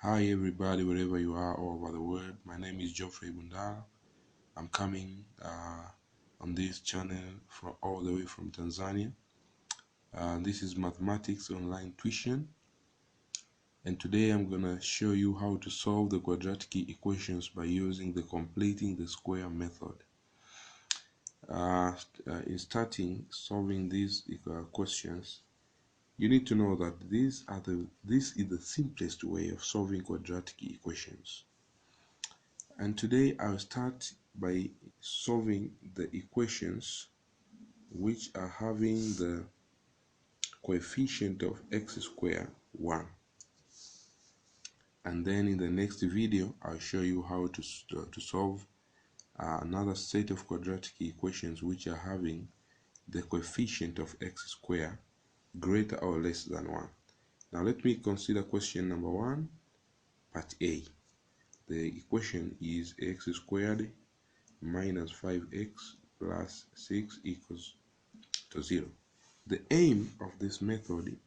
Hi everybody, wherever you are all over the world. My name is Geoffrey Bundara. I'm coming on this channel from all the way from Tanzania. This is Mathematics Online Tuition, and today I'm gonna show you how to solve the quadratic equations by using the completing the square method. In starting solving these questions, you need to know that this is the simplest way of solving quadratic equations. And today I'll start by solving the equations which are having the coefficient of x squared 1. And then in the next video I'll show you how to solve another set of quadratic equations which are having the coefficient of x squared greater or less than 1. Now let me consider question number 1, part A. The equation is x squared minus 5x plus 6 equals to 0. The aim of this method,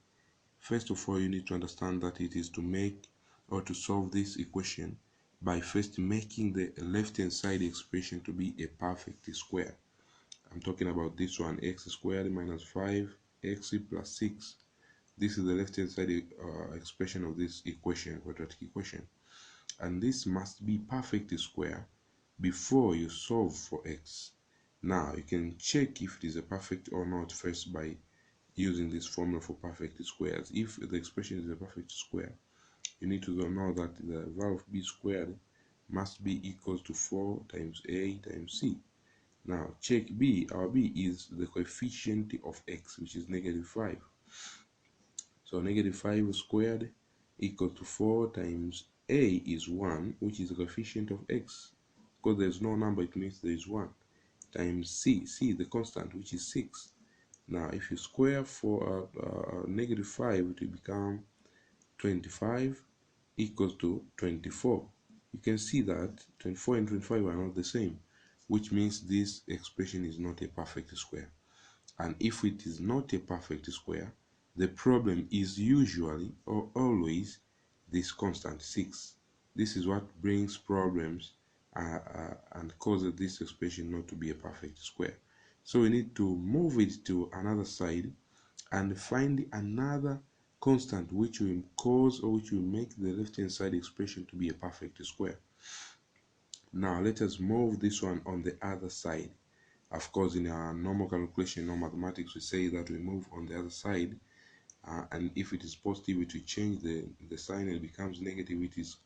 first of all, you need to understand that it is to make or to solve this equation by first making the left hand side expression to be a perfect square. I'm talking about this one, x squared minus 5x plus 6. This is the left hand side expression of this equation, quadratic equation, and this must be perfect square before you solve for x. Now you can check if it is a perfect or not first by using this formula for perfect squares. If the expression is a perfect square, you need to know that the value of b squared must be equal to 4 times a times c. Now check b. Our b is the coefficient of x, which is negative 5. So negative 5 squared equal to 4 times a is 1, which is the coefficient of x. Because there's no number, it means there is 1, times c, the constant, which is 6. Now if you square for negative 5, it will become 25 equals to 24. You can see that 24 and 25 are not the same, which means this expression is not a perfect square. And if it is not a perfect square, the problem is usually or always this constant 6. This is what brings problems and causes this expression not to be a perfect square. So we need to move it to another side and find another constant which will cause or which will make the left hand side expression to be a perfect square. Now let us move this one on the other side. Of course, in our normal calculation or mathematics, we say that we move on the other side, and if it is positive, it will change the sign and it becomes negative.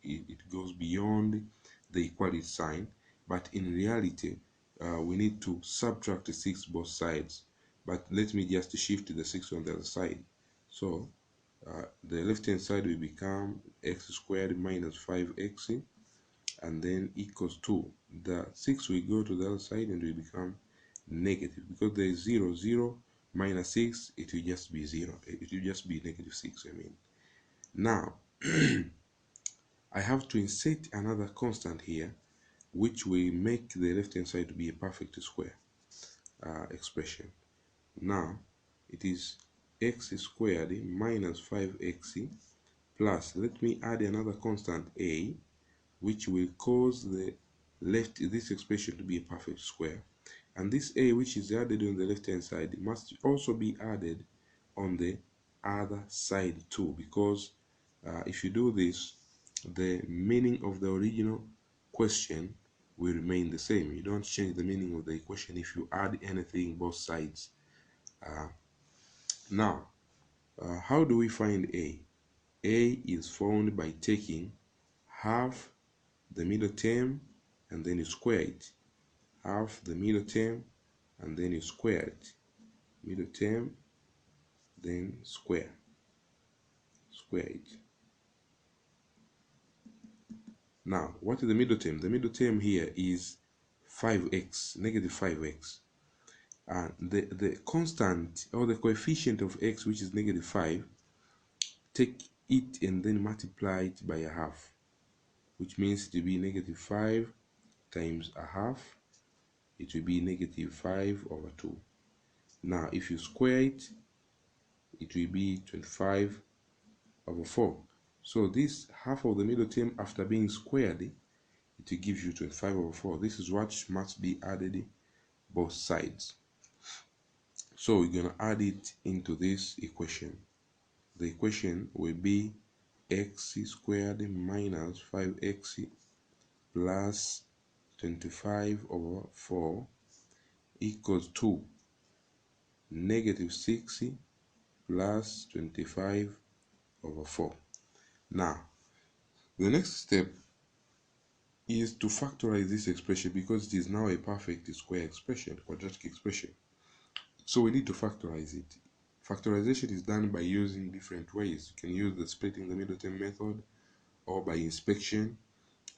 It goes beyond the equality sign. But in reality, we need to subtract the 6 both sides. But let me just shift the 6 on the other side. So the left hand side will become x squared minus 5x, and then equals 2. The 6 will go to the other side and will become negative, because there is 0 minus 6, it will just be 0. It will just be negative 6, I mean. Now I have to insert another constant here which will make the left hand side to be a perfect square expression. Now it is x squared minus 5x plus, let me add another constant a, which will cause this expression to be a perfect square. And this a which is added on the left hand side must also be added on the other side too, because if you do this, the meaning of the original question will remain the same. You don't change the meaning of the equation if you add anything both sides. Now how do we find a? A is found by taking half the middle term and then you square it. Half the middle term and then you square it. Middle term, then square it. Now what is the middle term? The middle term here is 5x, negative 5x, and the constant or the coefficient of x, which is negative 5, take it and then multiply it by a half, which means it will be negative 5 times a half. It will be negative 5 over 2. Now if you square it, it will be 25 over 4. So this half of the middle term after being squared, it will give you 25/4. This is what must be added both sides. So we're going to add it into this equation. The equation will be x squared minus 5x plus 25/4 equals to negative 6 plus 25/4. Now, the next step is to factorize this expression because it is now a perfect square expression, quadratic expression. So we need to factorize it. Factorization is done by using different ways. You can use the splitting the middle term method, or by inspection,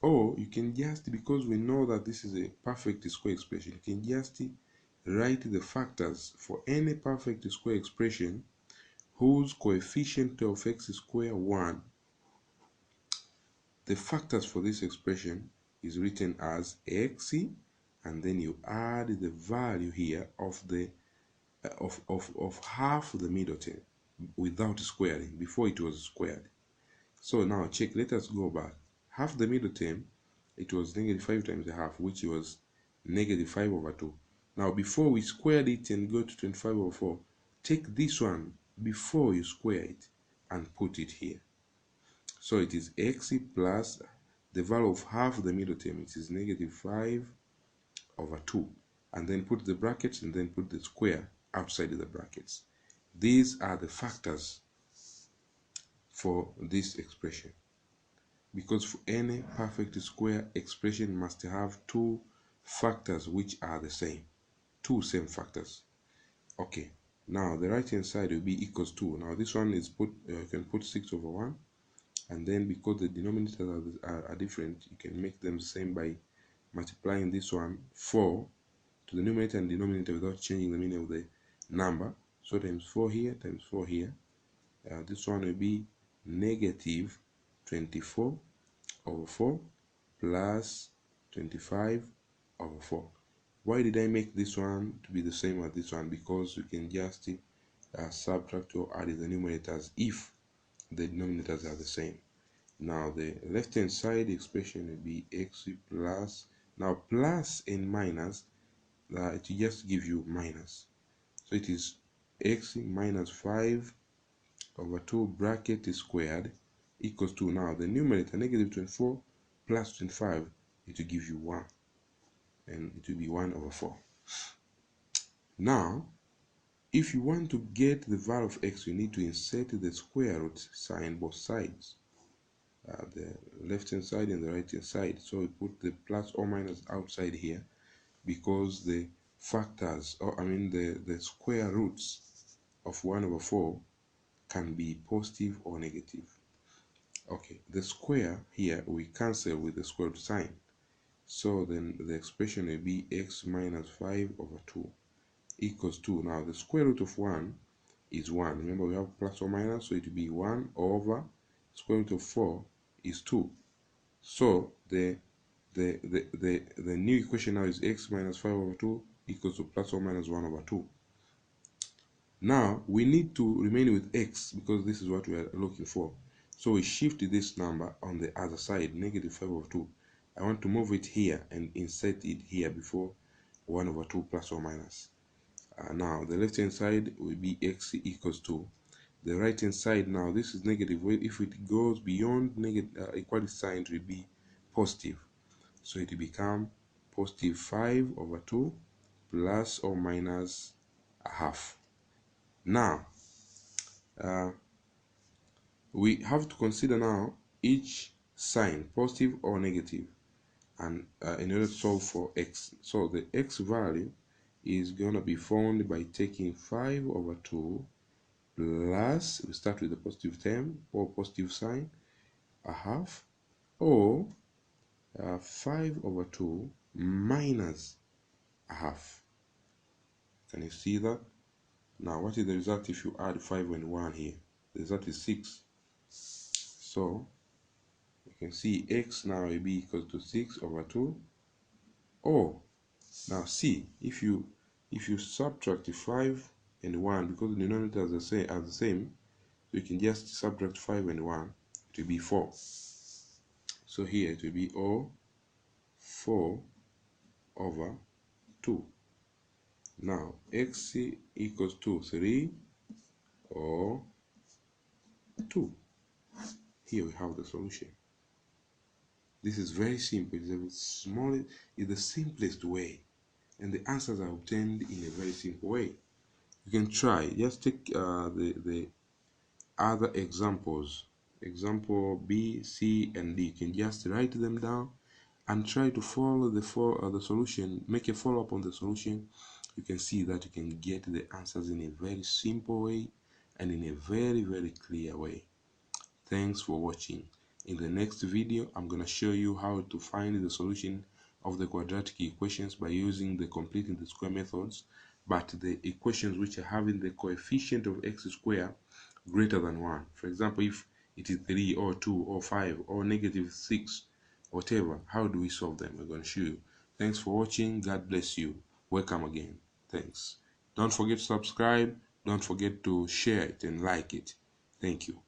or you can just, because we know that this is a perfect square expression, you can just write the factors for any perfect square expression whose coefficient of x squared 1. The factors for this expression is written as x, and then you add the value here of the of half the middle term without squaring. Before it was squared. So now check, let us go back. Half the middle term, it was negative 5 times a half, which was negative 5/2. Now before we squared it and go to 25/4, take this one before you square it and put it here. So it is x plus the value of half the middle term, it is negative 5/2. And then put the brackets and then put the square outside the brackets. These are the factors for this expression, because for any perfect square expression must have two factors which are the same, two same factors. Okay, now the right hand side will be equals to, now this one is put, you can put 6/1, and then because the denominators are different, you can make them the same by multiplying this one 4 to the numerator and denominator without changing the meaning of the number. So times 4 here, times 4 here. This one will be negative 24/4 plus 25/4. Why did I make this one to be the same as this one? Because you can just subtract or add the numerators if the denominators are the same. Now the left hand side expression will be x plus, now plus and minus, it will just give you minus. So it is x minus 5/2 bracket squared equals to, now the numerator negative 24 plus 25, it will give you 1, and it will be 1/4. Now if you want to get the value of x, you need to insert the square root sign both sides, the left hand side and the right hand side. So we put the plus or minus outside here, because the factors, or the square roots of 1/4 can be positive or negative. Okay, the square here we cancel with the square root sign, so then the expression will be x minus 5/2 equals to, now the square root of 1 is 1. Remember we have plus or minus, so it will be 1 over square root of 4 is 2. So the new equation now is x minus 5/2 equals to plus or minus 1/2. Now we need to remain with x because this is what we are looking for. So we shift this number on the other side, negative 5/2. I want to move it here and insert it here before 1/2 plus or minus. Now the left hand side will be x equals to the right hand side. Now this is negative. If it goes beyond negative equality sign, it will be positive. So it will become positive 5/2 plus or minus a half. Now we have to consider now each sign, positive or negative, and in order to solve for x. So the x value is going to be found by taking 5/2 plus, we start with the positive term or positive sign, a half, or 5/2 minus a half. Can you see that? Now what is the result if you add 5 and 1 here? The result is 6. So you can see x now will be equal to 6/2. Or now see, if you subtract 5 and 1, because the denominators are the same, so you can just subtract 5 and 1. it will be 4. So here it will be 4 over 2. Now x equals to 3 or 2. Here we have the solution. This is very simple. It's the simplest way, and the answers are obtained in a very simple way. You can try. Just take the other examples. Example B, C, and D. You can just write them down and try to follow the solution. Make a follow-up on the solution. You can see that you can get the answers in a very simple way and in a very, very clear way. Thanks for watching. In the next video, I'm going to show you how to find the solution of the quadratic equations by using the completing the square methods, but the equations which are having the coefficient of x squared greater than 1. For example, if it is 3 or 2 or 5 or -6, whatever, how do we solve them? We're going to show you. Thanks for watching. God bless you. Welcome again. Thanks. Don't forget to subscribe. Don't forget to share it and like it. Thank you.